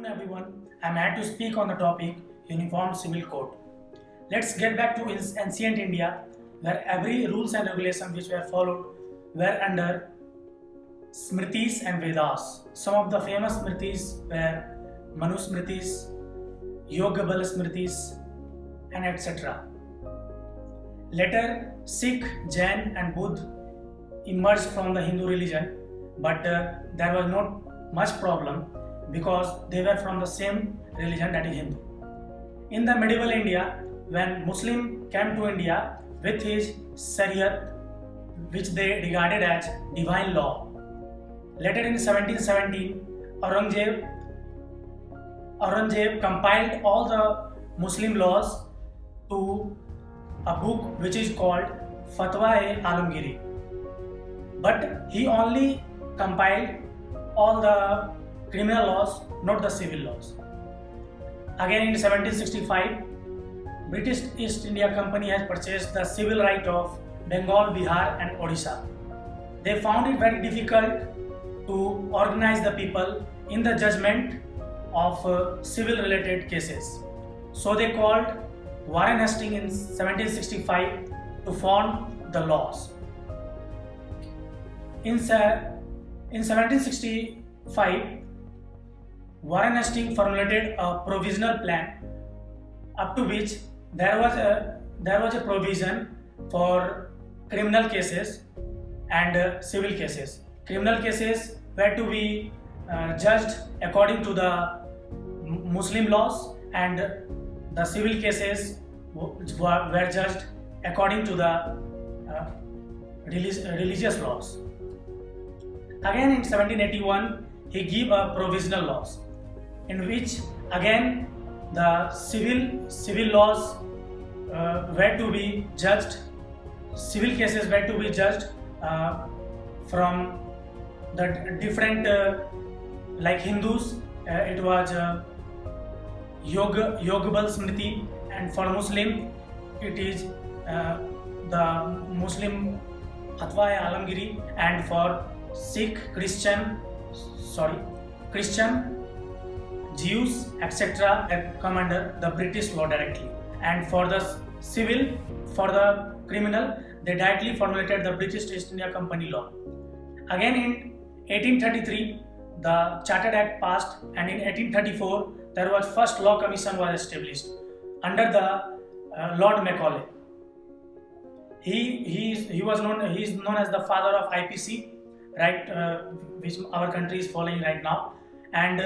everyone, I'm here to speak on the topic Uniform Civil Code. Let's get back to ancient India, where every rules and regulations which were followed were under Smritis and Vedas. Some of the famous Smritis were Manu Smritis, Yoga Bala Smritis, and etc. Later, Sikh, Jain, and Buddha emerged from the Hindu religion, but there was not much problem because they were from the same religion, that is Hindu. In the medieval India, when Muslim came to India with his Shariat, which they regarded as divine law. Later in 1717, Aurangzeb compiled all the Muslim laws to a book which is called Fatwa-e-Alamgiri. But he only compiled all the criminal laws, not the civil laws. Again in 1765, British East India Company has purchased the civil right of Bengal, Bihar and Odisha. They found it very difficult to organize the people in the judgment of civil related cases. So they called Warren Hastings in 1765 to form the laws. In 1765, Warren Hastings formulated a provisional plan up to which there was a provision for criminal cases and civil cases. Criminal cases were to be judged according to the Muslim laws, and the civil cases were judged according to the religious laws. Again in 1781, he gave a provisional laws in which again the civil laws were to be judged, civil cases were to be judged from the different like Hindus, it was Yogbal Smriti, and for Muslim it is the Muslim Fatwa-e-Alamgiri, and for Sikh, Christian, Jews, etc. that come under the British law directly. And for the civil, for the criminal, they directly formulated the British East India Company law. Again in 1833, the Chartered Act passed, and in 1834, there was first law commission was established under the Lord Macaulay. He is known as the father of IPC, right, which our country is following right now, and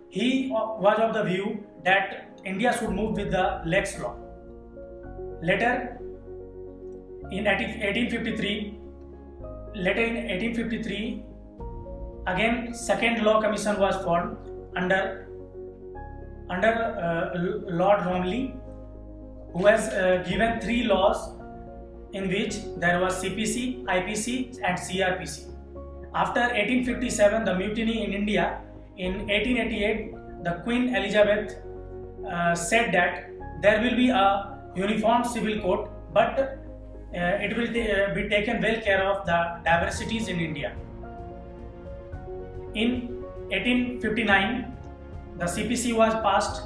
he was of the view that India should move with the Lex law. Later in 1853, again second law commission was formed under Lord Romilly, who has given three laws in which there was CPC, IPC and CRPC. After 1857, the mutiny in India, in 1888, the Queen Elizabeth said that there will be a uniform civil code, but it will be taken well care of the diversities in India. In 1859, the CPC was passed.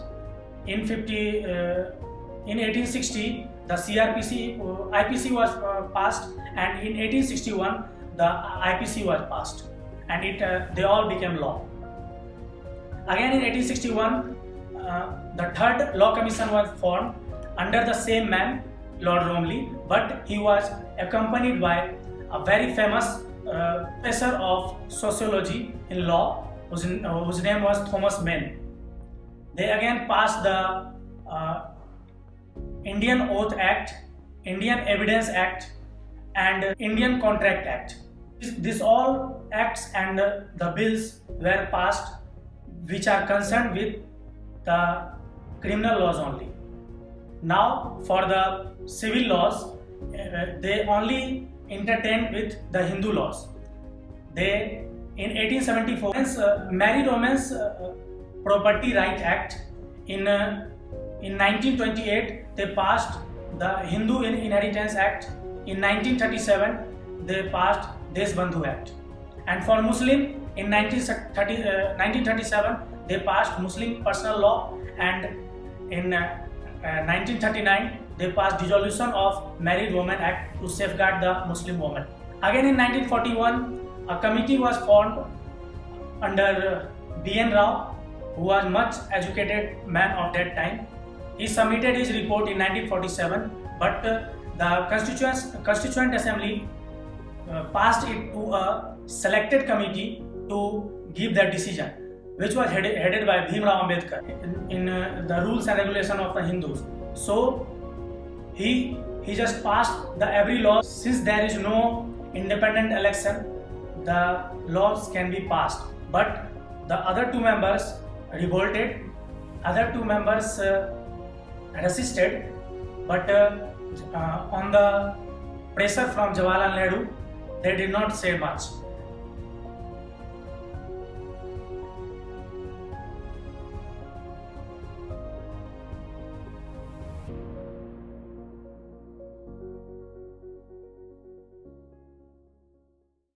In 1860, the IPC was passed, and in 1861, the IPC was passed, and they all became law. Again in 1861, the third law commission was formed under the same man, Lord Romilly, but he was accompanied by a very famous professor of sociology in law, whose name was Thomas Maine. They again passed the Indian Oath Act, Indian Evidence Act, and Indian Contract Act. These all acts and the bills were passed which are concerned with the criminal laws only. Now for the civil laws, they only entertain with the Hindu laws. They in 1874 Mary Romance Property Right Act. In 1928 they passed the Hindu Inheritance Act. In 1937 they passed Deshbandhu Act. And for Muslim, in 1937 they passed Muslim personal law, and in 1939 they passed Dissolution of Married Women Act to safeguard the Muslim woman. Again in 1941 a committee was formed under B.N. Rao, who was much educated man of that time. He submitted his report in 1947, but the Constituent Assembly passed it to a selected committee to give that decision, which was headed by Bhim Rao Ambedkar in the rules and regulation of the Hindus. So he just passed the every law. Since there is no independent election, the laws can be passed. But the other two members revolted. Other two members resisted, but on the pressure from Jawaharlal Nehru, they did not say much.